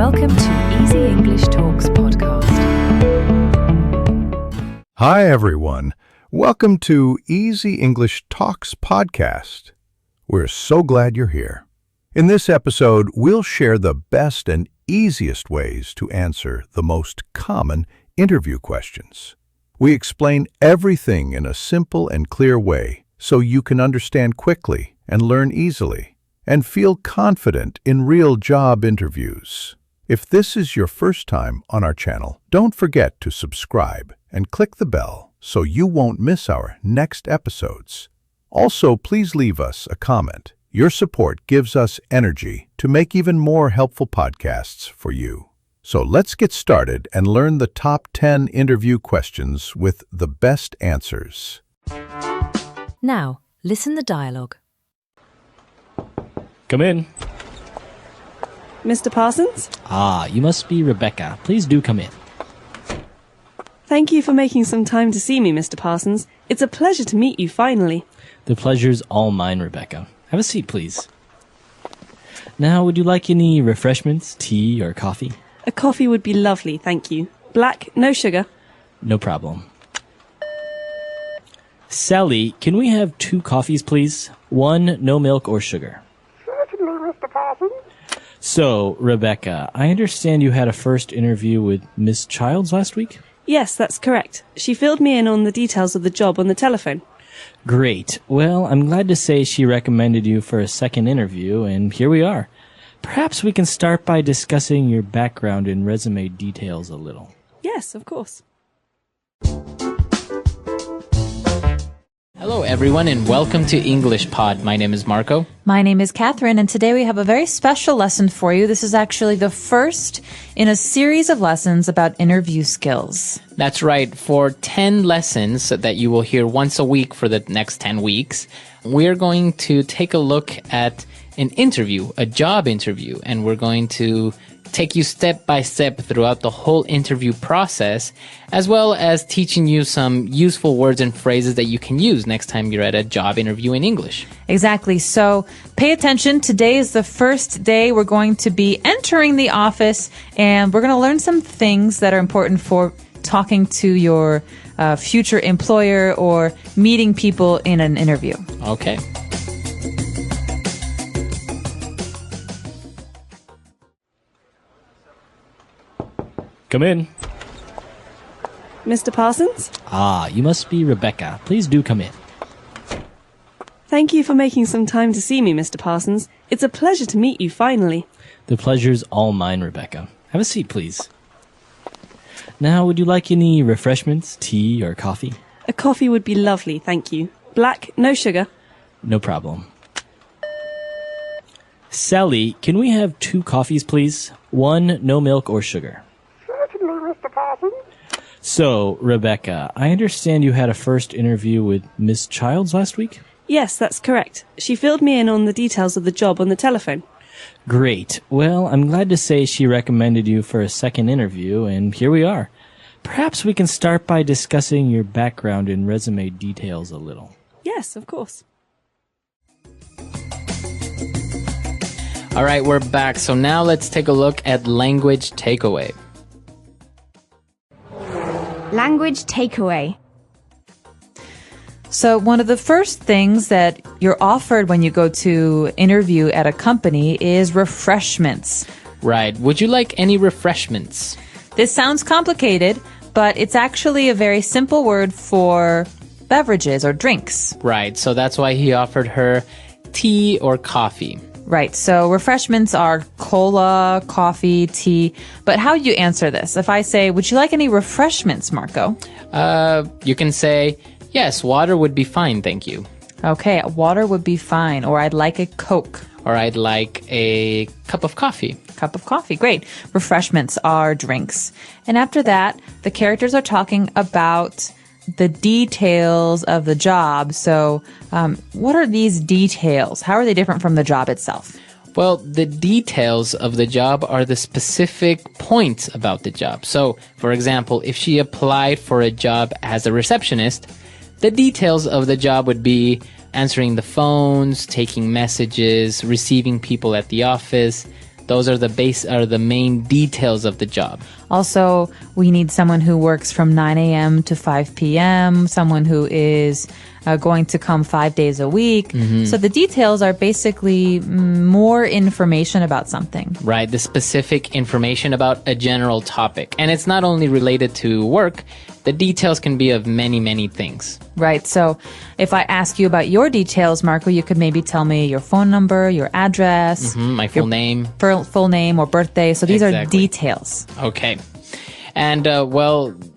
Welcome to Easy English Talks podcast. Hi, everyone. Welcome to Easy English Talks podcast. We're so glad you're here. In this episode, we'll share the best and easiest ways to answer the most common interview questions. We explain everything in a simple and clear way so you can understand quickly and learn easily and feel confident in real job interviews. If this is your first time on our channel, don't forget to subscribe and click the bell so you won't miss our next episodes. Also, please leave us a comment. Your support gives us energy to make even more helpful podcasts for you. So let's get started and learn the top 10 interview questions with the best answers. Now, listen the dialogue. Come in. Mr. Parsons? You must be Rebecca. Please do come in. Thank you for making some time to see me, Mr. Parsons. It's a pleasure to meet you finally. The pleasure's all mine, Rebecca. Have a seat, please. Now, would you like any refreshments, tea, or coffee? A coffee would be lovely, thank you. Black, no sugar. No problem. Sally, can we have 2 coffees, please? 1, no milk or sugar. Certainly, Mr. Parsons. So, Rebecca, I understand you had a first interview with Miss Childs last week? Yes, that's correct. She filled me in on the details of the job on the telephone. Great. Well, I'm glad to say she recommended you for a second interview, and here we are. Perhaps we can start by discussing your background and resume details a little. Yes, of course. Hello everyone and welcome to English Pod. My name is Marco. My name is Catherine, and today we have a very special lesson for you. This is actually the first in a series of lessons about interview skills. That's right. For 10 lessons that you will hear once a week for the next 10 weeks, we're going to take a look at an interview, a job interview, and we're going to take you step by step throughout the whole interview process, as well as teaching you some useful words and phrases that you can use next time you're at a job interview in English. Exactly. So pay attention. Today is the first day we're going to be entering the office, and we're going to learn some things that are important for talking to your future employer or meeting people in an interview. Okay. Come in. Mr. Parsons? You must be Rebecca. Please do come in. Thank you for making some time to see me, Mr. Parsons. It's a pleasure to meet you finally. The pleasure's all mine, Rebecca. Have a seat, please. Now, would you like any refreshments, tea, or coffee? A coffee would be lovely, thank you. Black, no sugar. No problem. Sally, can we have 2 coffees, please? 1, no milk or sugar. Certainly, Mr. Parsons. So, Rebecca, I understand you had a first interview with Miss Childs last week? Yes, that's correct. She filled me in on the details of the job on the telephone. Great. Well, I'm glad to say she recommended you for a second interview, and here we are. Perhaps we can start by discussing your background and resume details a little. Yes, of course. All right, we're back. So now let's take a look at language takeaway. Language takeaway. So one of the first things that you're offered when you go to interview at a company is refreshments. Right. Would you like any refreshments? This sounds complicated, but it's actually a very simple word for beverages or drinks. Right. So that's why he offered her tea or coffee. Right. So refreshments are cola, coffee, tea. But how do you answer this? If I say, would you like any refreshments, Marco? You can say, yes, water would be fine, thank you. Okay, water would be fine. Or I'd like a Coke. Or I'd like a cup of coffee. Cup of coffee. Great. Refreshments are drinks. And after that, the characters are talking about the details of the job. So what are these details? How are they different from the job itself? Well, the details of the job are the specific points about the job. So, for example, if she applied for a job as a receptionist, the details of the job would be answering the phones, taking messages, receiving people at the office, Those are the main details of the job. Also, we need someone who works from 9 a.m. to 5 p.m., someone who is going to come 5 days a week. So the details are basically more information about something. Right, the specific information about a general topic. And it's not only related to work, the details can be of many, many things. Right. So if I ask you about your details, Marco, you could maybe tell me your phone number, your address, My full name. full name or birthday. So these are details. Okay. And,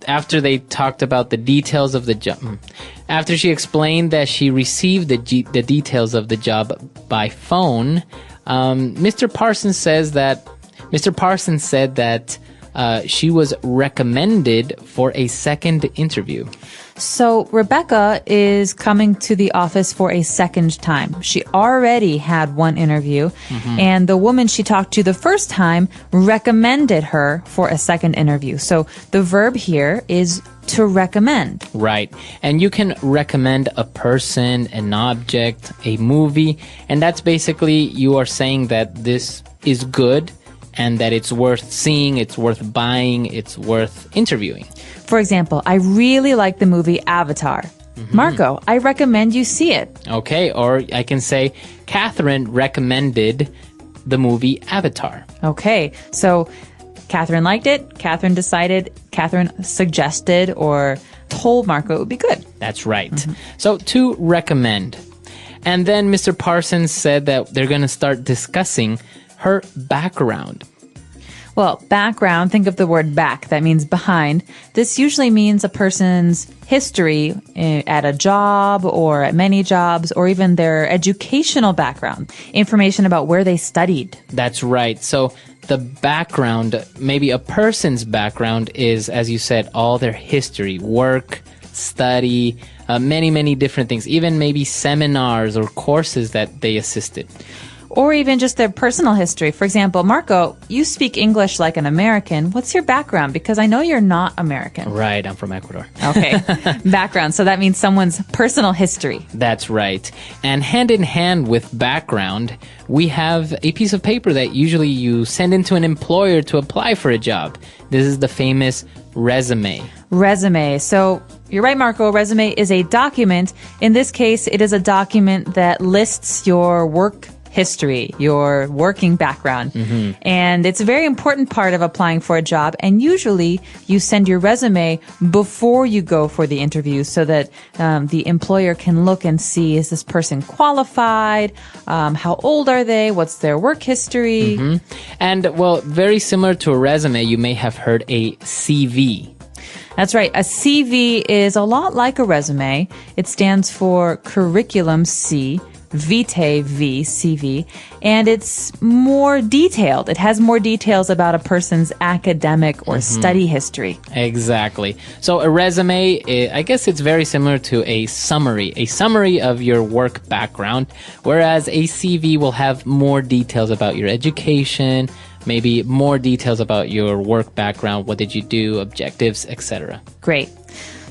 after they talked about the details of the job, after she explained that she received the details of the job by phone, Mr. Parsons said that she was recommended for a second interview. So Rebecca is coming to the office for a second time. She already had one interview, and the woman she talked to the first time recommended her for a second interview. So the verb here is to recommend. Right. And you can recommend a person, an object, a movie, and that's basically you are saying that this is good and that it's worth seeing, it's worth buying, it's worth interviewing. For example, I really like the movie Avatar. Marco, I recommend you see it. Okay, or I can say, Catherine recommended the movie Avatar. Okay, so Catherine liked it, Catherine decided, Catherine suggested or told Marco it would be good. That's right. So to recommend. And then Mr. Parsons said that they're going to start discussing her background. Well, background, think of the word back. That means behind. This usually means a person's history at a job or at many jobs or even their educational background, information about where they studied. That's right. So the background, maybe a person's background is, as you said, all their history, work, study, many, many different things, even maybe seminars or courses that they assisted. Or even just their personal history. For example, Marco, you speak English like an American. What's your background? Because I know you're not American. Right, I'm from Ecuador. Okay, background. So that means someone's personal history. That's right. And hand in hand with background, we have a piece of paper that usually you send into an employer to apply for a job. This is the famous resume. Resume. So you're right, Marco. Resume is a document. In this case, it is a document that lists your work history, your working background. And it's a very important part of applying for a job. And usually you send your resume before you go for the interview so that the employer can look and see, is this person qualified? How old are they? What's their work history? And, well, very similar to a resume, you may have heard a CV. That's right. A CV is a lot like a resume. It stands for curriculum C, vitae V, CV, and it's more detailed. It has more details about a person's academic or study history. Exactly. So a resume, I guess it's very similar to a summary of your work background, whereas a CV will have more details about your education, maybe more details about your work background, what did you do, objectives, etc. Great.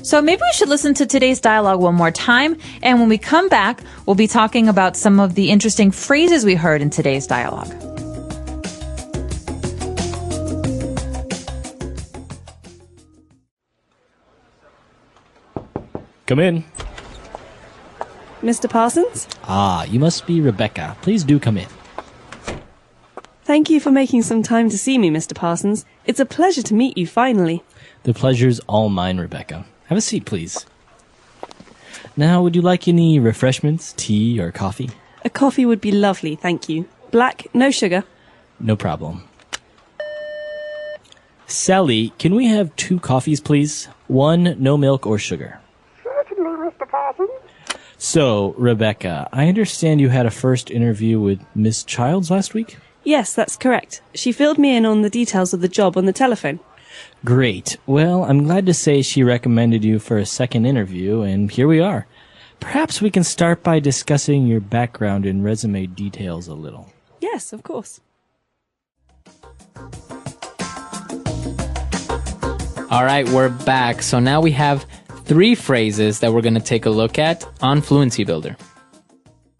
So maybe we should listen to today's dialogue one more time, and when we come back, we'll be talking about some of the interesting phrases we heard in today's dialogue. Come in. Mr. Parsons? Ah, you must be Rebecca. Please do come in. Thank you for making some time to see me, Mr. Parsons. It's a pleasure to meet you finally. The pleasure's all mine, Rebecca. Have a seat, please. Now, would you like any refreshments, tea or coffee? A coffee would be lovely, thank you. Black, no sugar. No problem. Sally, can we have 2 coffees, please? 1, no milk or sugar. Certainly, Mr. Parsons. So, Rebecca, I understand you had a first interview with Miss Childs last week? Yes, that's correct. She filled me in on the details of the job on the telephone. Great. Well, I'm glad to say she recommended you for a second interview, and here we are. Perhaps we can start by discussing your background and resume details a little. Yes, of course. All right, we're back. So now we have 3 phrases that we're going to take a look at on Fluency Builder.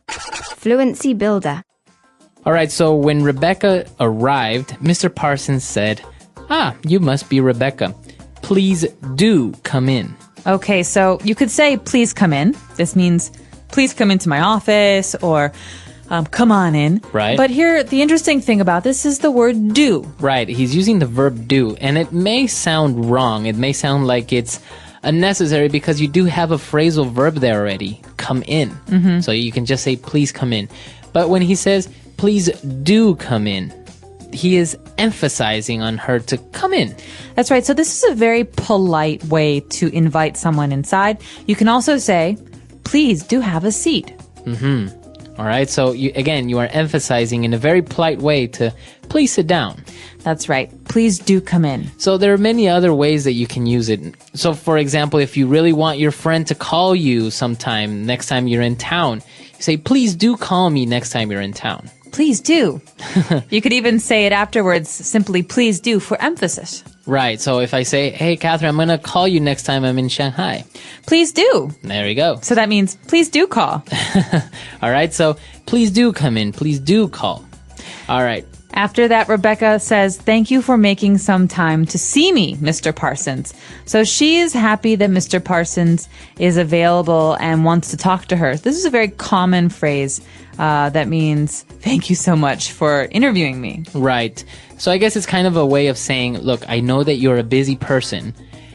Fluency Builder. All right, so when Rebecca arrived, Mr. Parsons said, you must be Rebecca. Please do come in. Okay, so you could say, please come in. This means, please come into my office, or come on in. Right. But here, the interesting thing about this is the word do. Right, he's using the verb do, and it may sound wrong. It may sound like it's unnecessary because you do have a phrasal verb there already, come in. Mm-hmm. So you can just say, please come in. But when he says, please do come in, he is emphasizing on her to come in. That's right. So this is a very polite way to invite someone inside. You can also say, please do have a seat. All right. So you are emphasizing in a very polite way to please sit down. That's right. Please do come in. So there are many other ways that you can use it. So for example, if you really want your friend to call you sometime next time you're in town, you say, please do call me next time you're in town. Please do. You could even say it afterwards, simply please do, for emphasis. Right. So if I say, hey, Catherine, I'm going to call you next time I'm in Shanghai. Please do. There you go. So that means please do call. All right. So please do come in. Please do call. All right. After that, Rebecca says, thank you for making some time to see me, Mr. Parsons. So she is happy that Mr. Parsons is available and wants to talk to her. This is a very common phrase that means, thank you so much for interviewing me. Right. So I guess it's kind of a way of saying, look, I know that you're a busy person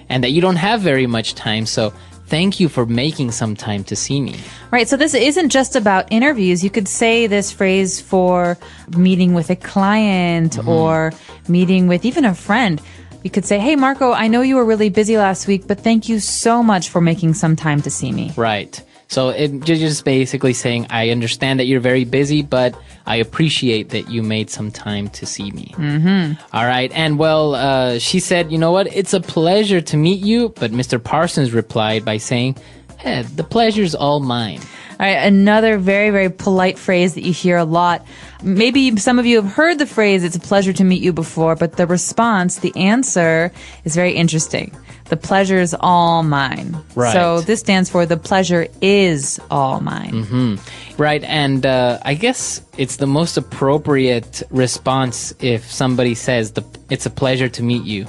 and that you don't have very much time, so thank you for making some time to see me. Right, so this isn't just about interviews. You could say this phrase for meeting with a client or meeting with even a friend. You could say, hey, Marco, I know you were really busy last week, but thank you so much for making some time to see me. Right. So you're just basically saying, I understand that you're very busy, but I appreciate that you made some time to see me. Mm-hmm. All right. And well, she said, you know what? It's a pleasure to meet you. But Mr. Parsons replied by saying, hey, the pleasure's all mine. All right, another very, very polite phrase that you hear a lot. Maybe some of you have heard the phrase, it's a pleasure to meet you before, but the response, the answer is very interesting. The pleasure is all mine. Right. So this stands for the pleasure is all mine. Mm-hmm. Right. And I guess it's the most appropriate response if somebody says, it's a pleasure to meet you.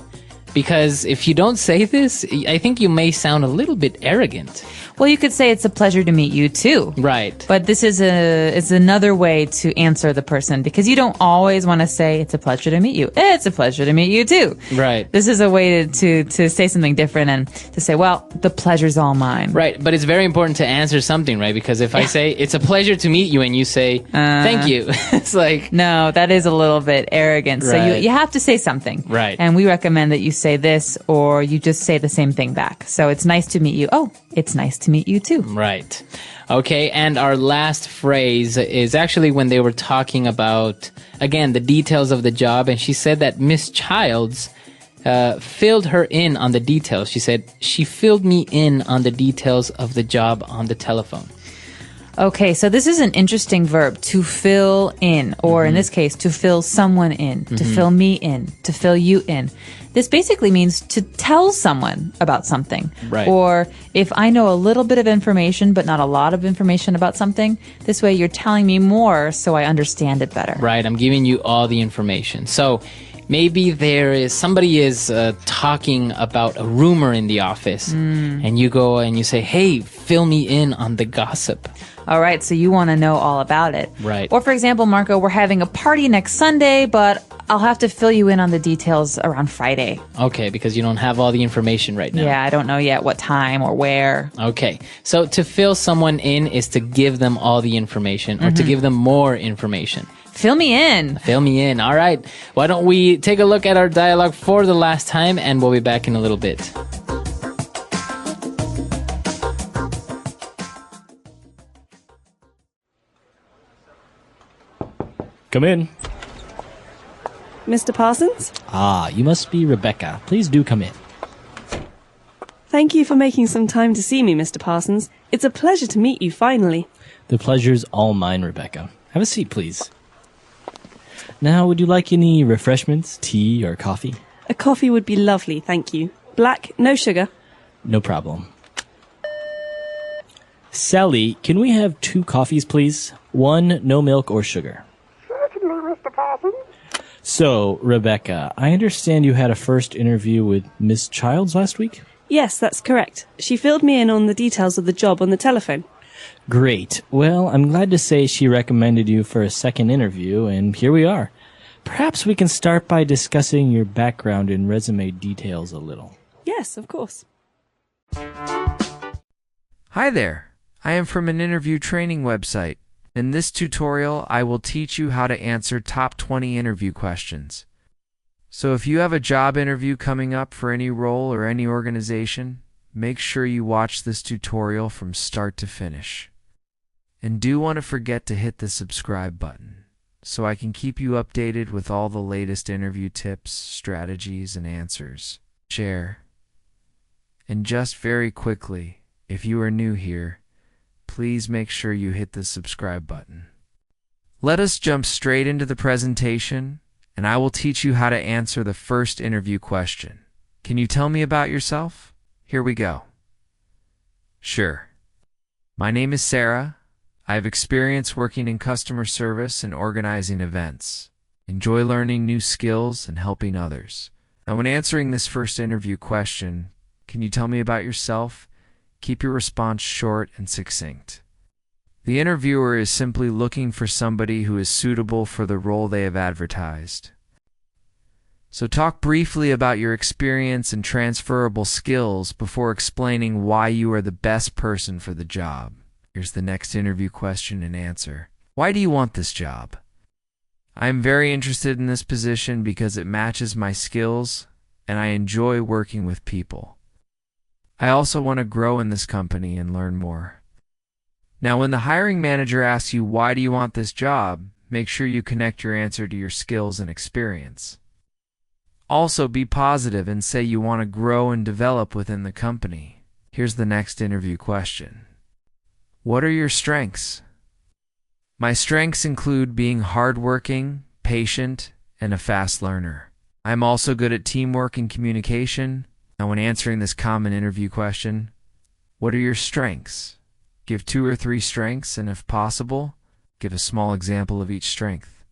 Because if you don't say this, I think you may sound a little bit arrogant. Well, you could say it's a pleasure to meet you too. Right. But this is another way to answer the person, because you don't always want to say it's a pleasure to meet you. It's a pleasure to meet you too. Right. This is a way to say something different and to say, well, the pleasure's all mine. Right. But it's very important to answer something, right? Because if I say it's a pleasure to meet you and you say thank you, it's like, no, that is a little bit arrogant. Right. So you have to say something. Right. And we recommend that you say this, or you just say the same thing back. So it's nice to meet you. Oh, it's nice to meet you too. Right. Okay. And our last phrase is actually when they were talking about, again, the details of the job. And she said that Miss Childs filled her in on the details. She said, she filled me in on the details of the job on the telephone. Okay, so this is an interesting verb, to fill in, or in this case, to fill someone in, to fill me in, to fill you in. This basically means to tell someone about something. Right. Or if I know a little bit of information, but not a lot of information about something, this way you're telling me more so I understand it better. Right. I'm giving you all the information. So maybe somebody is talking about a rumor in the office and you go and you say, hey, fill me in on the gossip. All right, so you want to know all about it. Right. Or for example, Marco, we're having a party next Sunday, but I'll have to fill you in on the details around Friday. Okay, because you don't have all the information right now. Yeah, I don't know yet what time or where. Okay, so to fill someone in is to give them all the information or to give them more information. Fill me in. Fill me in. All right. Why don't we take a look at our dialogue for the last time, and we'll be back in a little bit. Come in. Mr. Parsons? You must be Rebecca. Please do come in. Thank you for making some time to see me, Mr. Parsons. It's a pleasure to meet you finally. The pleasure's all mine, Rebecca. Have a seat, please. Now, would you like any refreshments, tea or coffee? A coffee would be lovely, thank you. Black, no sugar. No problem. Sally, can we have 2 coffees, please? 1, no milk or sugar. Certainly, Certainly, Mr. Parsons. So, Rebecca, I understand you had a first interview with Miss Childs last week? Yes, that's correct. She filled me in on the details of the job on the telephone. Great. Well, I'm glad to say she recommended you for a second interview, and here we are. Perhaps we can start by discussing your background and resume details a little. Yes, of course. Hi there. I am from an interview training website. In this tutorial, I will teach you how to answer top 20 interview questions. So if you have a job interview coming up for any role or any organization, make sure you watch this tutorial from start to finish. And do want to forget to hit the subscribe button so I can keep you updated with all the latest interview tips, strategies, and answers. Share. And just very quickly, if you are new here, please make sure you hit the subscribe button. Let us jump straight into the presentation, and I will teach you how to answer the first interview question. Can you tell me about yourself? Here we go. Sure. My name is Sarah. I have experience working in customer service and organizing events. Enjoy learning new skills and helping others. Now, when answering this first interview question, can you tell me about yourself? Keep your response short and succinct. The interviewer is simply looking for somebody who is suitable for the role they have advertised. So talk briefly about your experience and transferable skills before explaining why you are the best person for the job. Here's the next interview question and answer. Why do you want this job? I am very interested in this position because it matches my skills and I enjoy working with people. I also want to grow in this company and learn more. Now, when the hiring manager asks you, why do you want this job, make sure you connect your answer to your skills and experience. Also, be positive and say you want to grow and develop within the company. Here's the next interview question. What are your strengths? My strengths include being hardworking, patient, and a fast learner. I'm also good at teamwork and communication. Now, when answering this common interview question, what are your strengths? Give 2 or 3 strengths, and if possible, give a small example of each strength.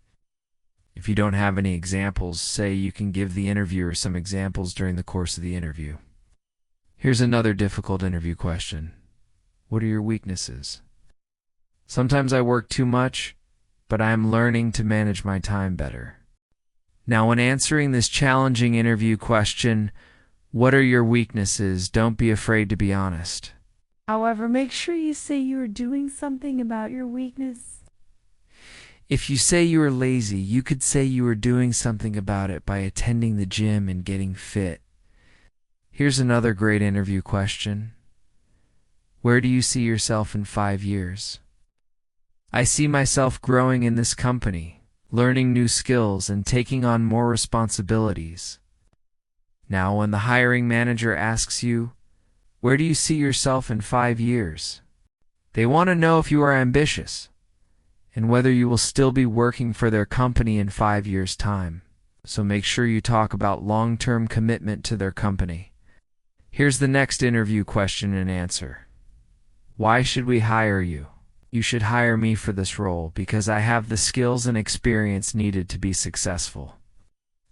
If you don't have any examples, say you can give the interviewer some examples during the course of the interview. Here's another difficult interview question. What are your weaknesses? Sometimes I work too much, but I am learning to manage my time better. Now, when answering this challenging interview question, what are your weaknesses? Don't be afraid to be honest. However, make sure you say you are doing something about your weakness. If you say you are lazy, you could say you are doing something about it by attending the gym and getting fit. Here's another great interview question. Where do you see yourself in 5 years? I see myself growing in this company, learning new skills, and taking on more responsibilities. Now, when the hiring manager asks you, where do you see yourself in 5 years? They want to know if you are ambitious and whether you will still be working for their company in 5 years' time. So make sure you talk about long-term commitment to their company. Here's the next interview question and answer. Why should we hire you? You should hire me for this role because I have the skills and experience needed to be successful.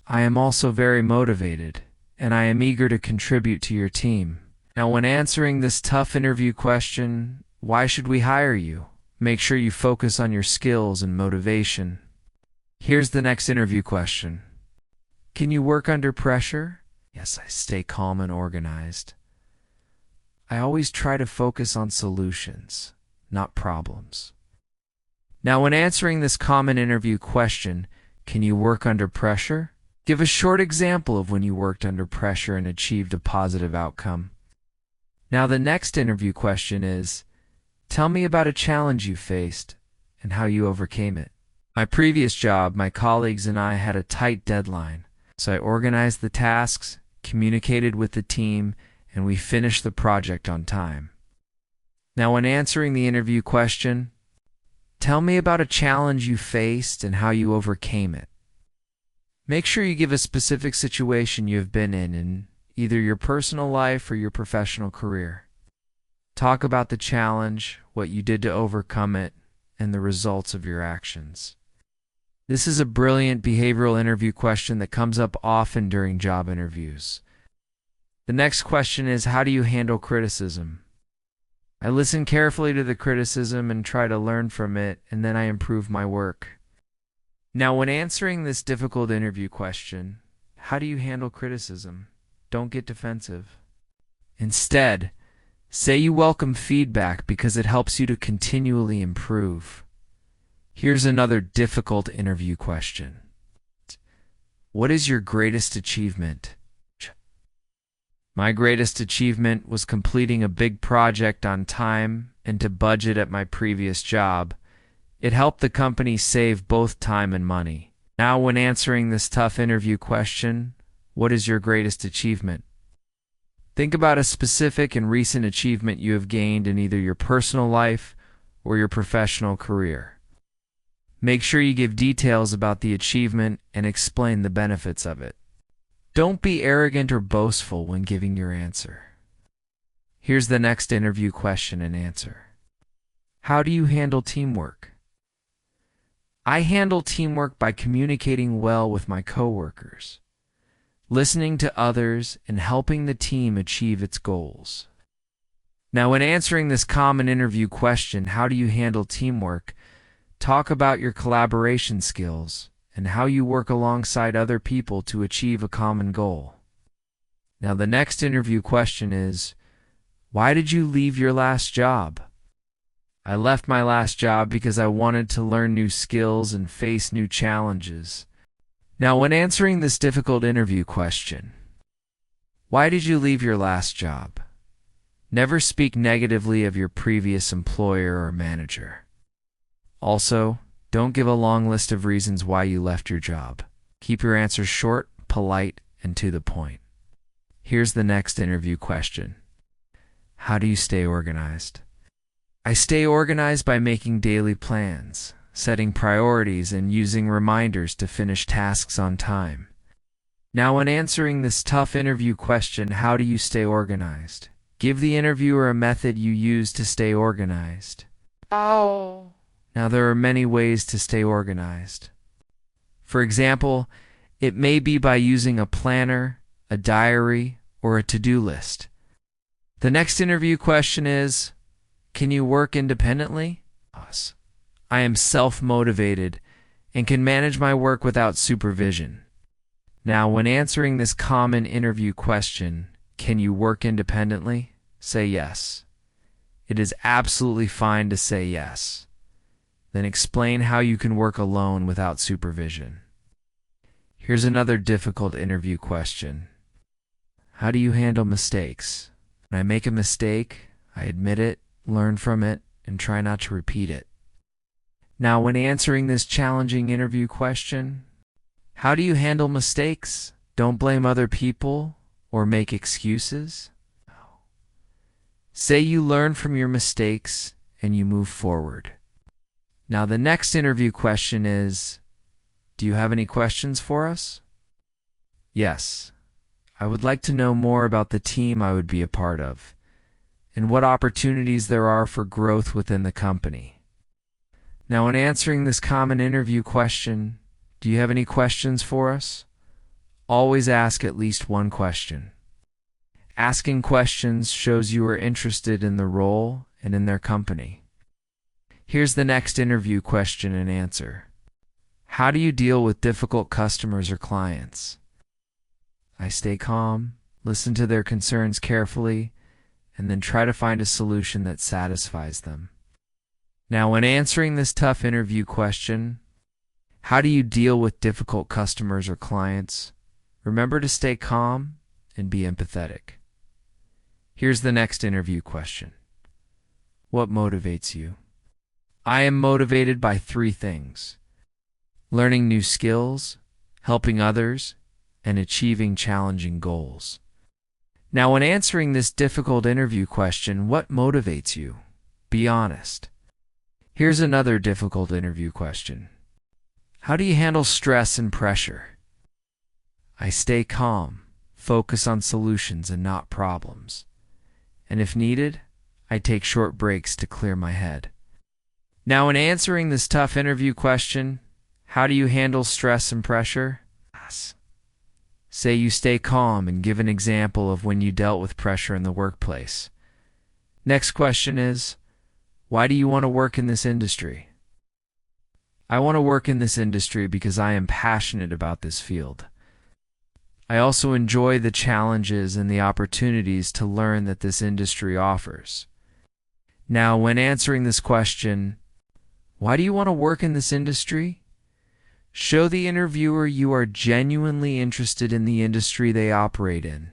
I am also very motivated, and I am eager to contribute to your team. Now, when answering this tough interview question, why should we hire you? Make sure you focus on your skills and motivation. Here's the next interview question. Can you work under pressure? Yes, I stay calm and organized. I always try to focus on solutions, not problems. Now, when answering this common interview question, can you work under pressure? Give a short example of when you worked under pressure and achieved a positive outcome. Now, the next interview question is, tell me about a challenge you faced and how you overcame it. My previous job, my colleagues and I had a tight deadline, so I organized the tasks, communicated with the team, and we finished the project on time. Now, when answering the interview question, tell me about a challenge you faced and how you overcame it. Make sure you give a specific situation you have been in either your personal life or your professional career. Talk about the challenge, what you did to overcome it, and the results of your actions. This is a brilliant behavioral interview question that comes up often during job interviews. The next question is, how do you handle criticism? I listen carefully to the criticism and try to learn from it, and then I improve my work. Now, when answering this difficult interview question, how do you handle criticism? Don't get defensive. Instead, say you welcome feedback because it helps you to continually improve. Here's another difficult interview question. What is your greatest achievement? My greatest achievement was completing a big project on time and to budget at my previous job. It helped the company save both time and money. Now, when answering this tough interview question, what is your greatest achievement? Think about a specific and recent achievement you have gained in either your personal life or your professional career. Make sure you give details about the achievement and explain the benefits of it. Don't be arrogant or boastful when giving your answer. Here's the next interview question and answer. How do you handle teamwork? I handle teamwork by communicating well with my coworkers, listening to others, and helping the team achieve its goals. Now, when answering this common interview question, how do you handle teamwork? Talk about your collaboration skills and how you work alongside other people to achieve a common goal. Now, the next interview question is, why did you leave your last job? I left my last job because I wanted to learn new skills and face new challenges. Now, when answering this difficult interview question, why did you leave your last job? Never speak negatively of your previous employer or manager. Also, don't give a long list of reasons why you left your job. Keep your answers short, polite, and to the point. Here's the next interview question. How do you stay organized? I stay organized by making daily plans, setting priorities, and using reminders to finish tasks on time. Now, when answering this tough interview question, how do you stay organized? Give the interviewer a method you use to stay organized. Now, there are many ways to stay organized. For example, it may be by using a planner, a diary, or a to-do list. The next interview question is, can you work independently? I am self-motivated and can manage my work without supervision. Now, when answering this common interview question, can you work independently? Say yes. It is absolutely fine to say yes. Then explain how you can work alone without supervision. Here's another difficult interview question. How do you handle mistakes? When I make a mistake, I admit it, learn from it, and try not to repeat it. Now, when answering this challenging interview question, how do you handle mistakes? Don't blame other people or make excuses. Say you learn from your mistakes and you move forward. Now, the next interview question is, do you have any questions for us? Yes. I would like to know more about the team I would be a part of and what opportunities there are for growth within the company. Now, in answering this common interview question, do you have any questions for us? Always ask at least one question. Asking questions shows you are interested in the role and in their company. Here's the next interview question and answer. How do you deal with difficult customers or clients? I stay calm, listen to their concerns carefully, and then try to find a solution that satisfies them. Now, when answering this tough interview question, how do you deal with difficult customers or clients? Remember to stay calm and be empathetic. Here's the next interview question. What motivates you? I am motivated by 3 things: learning new skills, helping others, and achieving challenging goals. Now, when answering this difficult interview question, what motivates you? Be honest. Here's another difficult interview question. How do you handle stress and pressure? I stay calm, focus on solutions and not problems. And if needed, I take short breaks to clear my head. Now, in answering this tough interview question, How do you handle stress and pressure? Say you stay calm and give an example of when you dealt with pressure in the workplace. Next question is, why do you want to work in this industry? I want to work in this industry because I am passionate about this field. I also enjoy the challenges and the opportunities to learn that this industry offers. Now, when answering this question, why do you want to work in this industry? Show the interviewer you are genuinely interested in the industry they operate in.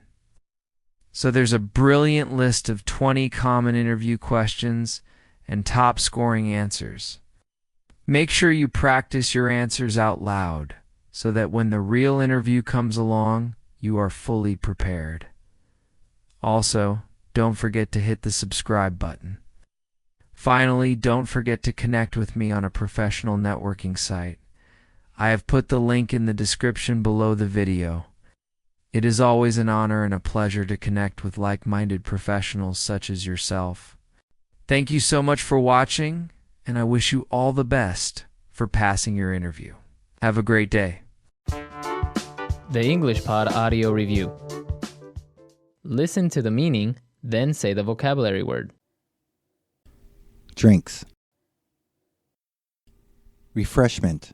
So there's a brilliant list of 20 common interview questions and top scoring answers. Make sure you practice your answers out loud so that when the real interview comes along, you are fully prepared. Also, don't forget to hit the subscribe button. Finally, don't forget to connect with me on a professional networking site. I have put the link in the description below the video. It is always an honor and a pleasure to connect with like-minded professionals such as yourself. Thank you so much for watching, and I wish you all the best for passing your interview. Have a great day. The English Pod Audio Review. Listen to the meaning, then say the vocabulary word. Drinks. Refreshment.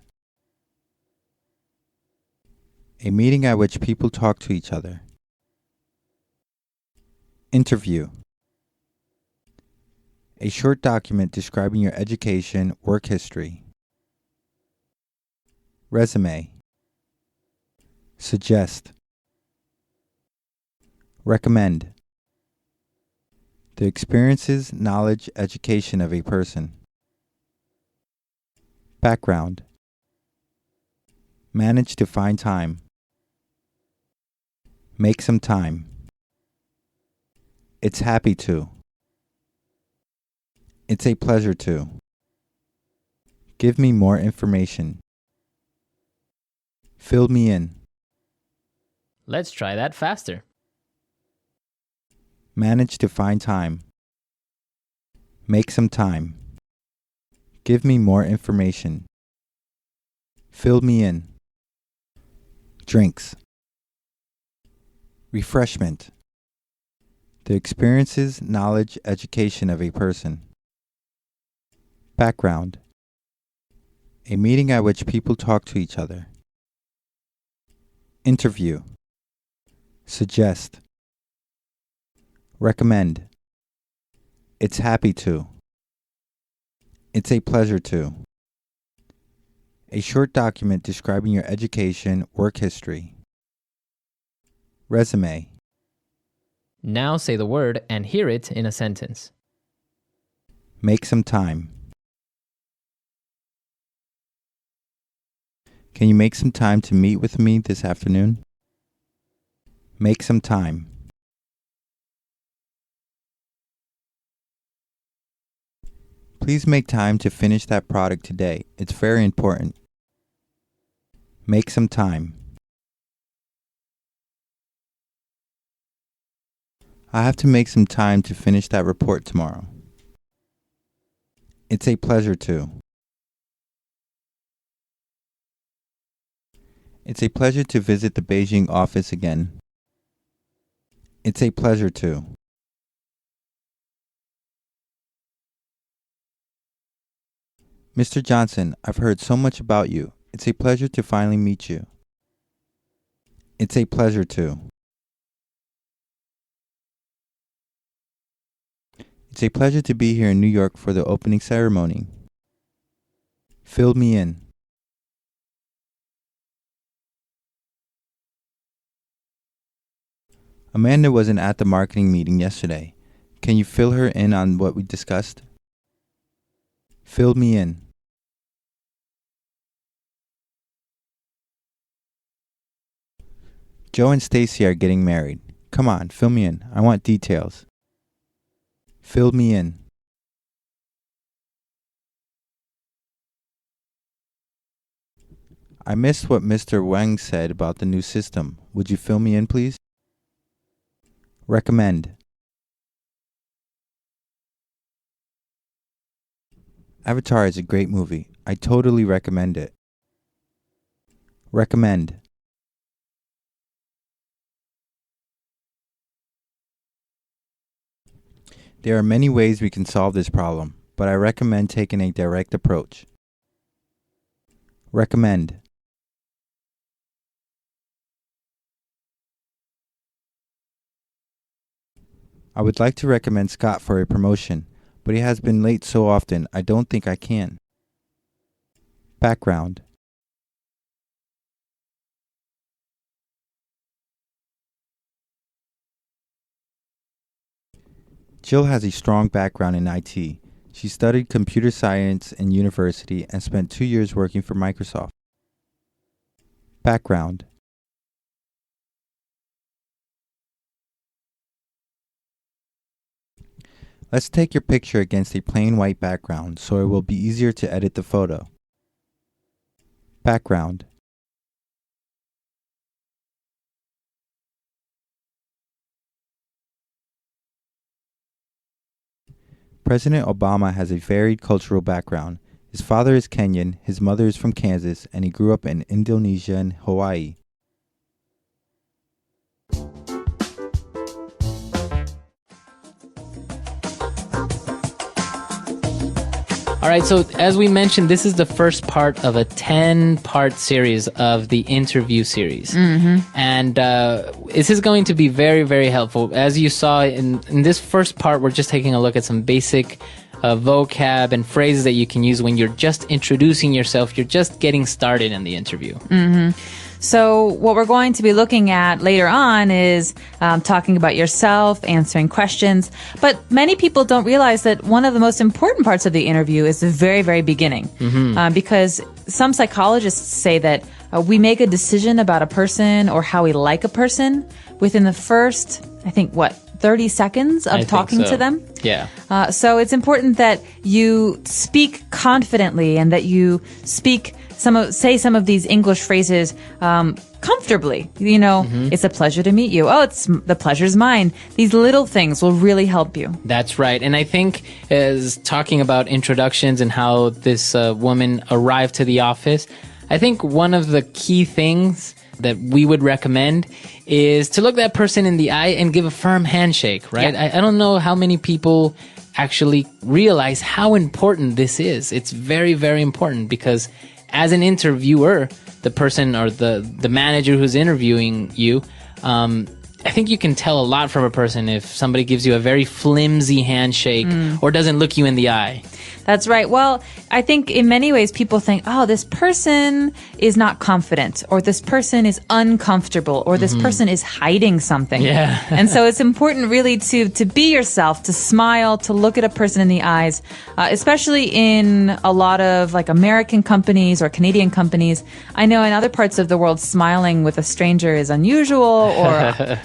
A meeting at which people talk to each other. Interview. A short document describing your education, work history. Resume. Suggest. Recommend. The experiences, knowledge, education of a person. Background. Manage to find time. Make some time. It's happy to. It's a pleasure to. Give me more information. Fill me in. Let's try that faster. Manage to find time. Make some time. Give me more information. Fill me in. Drinks. Refreshment. The experiences, knowledge, education of a person. Background. A meeting at which people talk to each other. Interview. Suggest. Recommend. It's happy to. It's a pleasure to. A short document describing your education, work history. Resume. Now say the word and hear it in a sentence. Make some time. Can you make some time to meet with me this afternoon? Make some time. Please make time to finish that product today. It's very important. Make some time. I have to make some time to finish that report tomorrow. It's a pleasure to. It's a pleasure to visit the Beijing office again. It's a pleasure to. Mr. Johnson, I've heard so much about you. It's a pleasure to finally meet you. It's a pleasure to. It's a pleasure to be here in New York for the opening ceremony. Fill me in. Amanda wasn't at the marketing meeting yesterday. Can you fill her in on what we discussed? Fill me in. Joe and Stacy are getting married. Come on, fill me in. I want details. Fill me in. I missed what Mr. Wang said about the new system. Would you fill me in, please? Recommend. Avatar is a great movie. I totally recommend it. Recommend. There are many ways we can solve this problem, but I recommend taking a direct approach. Recommend. I would like to recommend Scott for a promotion, but he has been late so often I don't think I can. Background. Jill has a strong background in IT. She studied computer science in university and spent 2 years working for Microsoft. Background. Let's take your picture against a plain white background so it will be easier to edit the photo. Background. President Obama has a varied cultural background. His father is Kenyan, his mother is from Kansas, and he grew up in Indonesia and Hawaii. All right, so as we mentioned, this is the first part of a 10-part series of the interview series. And this is going to be very, very helpful. As you saw in this first part, we're just taking a look at some basic vocab and phrases that you can use when you're just introducing yourself. You're just getting started in the interview. So what we're going to be looking at later on is talking about yourself, answering questions. But many people don't realize that one of the most important parts of the interview is the very, very beginning. Because some psychologists say that we make a decision about a person or how we like a person within the first, 30 seconds of talking to them. Yeah. So it's important that you speak confidently and that you say some of these English phrases comfortably. It's a pleasure to meet you. Oh, the pleasure's mine. These little things will really help you. That's right. And I think as talking about introductions and how this woman arrived to the office, I think one of the key things that we would recommend is to look that person in the eye and give a firm handshake, right? Yeah. I don't know how many people actually realize how important this is. It's very, very important because as an interviewer, the person or the manager who's interviewing you, I think you can tell a lot from a person if somebody gives you a very flimsy handshake or doesn't look you in the eye. That's right. Well, I think in many ways people think, oh, this person is not confident, or this person is uncomfortable, or this person is hiding something. Yeah. And so it's important really to be yourself, to smile, to look at a person in the eyes, especially in a lot of like American companies or Canadian companies. I know in other parts of the world, smiling with a stranger is unusual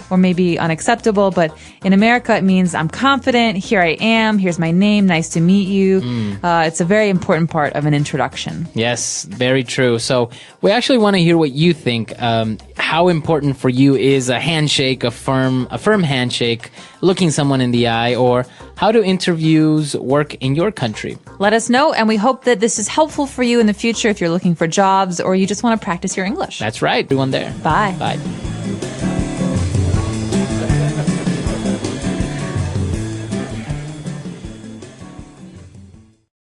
or maybe unacceptable. But in America, it means I'm confident. Here I am. Here's my name. Nice to meet you. It's a very important part of an introduction. Yes, very true. So we actually want to hear what you think. How important for you is a handshake, a firm handshake, looking someone in the eye, or how do interviews work in your country? Let us know, and we hope that this is helpful for you in the future if you're looking for jobs or you just want to practice your English. That's right. Everyone there. Bye. Bye.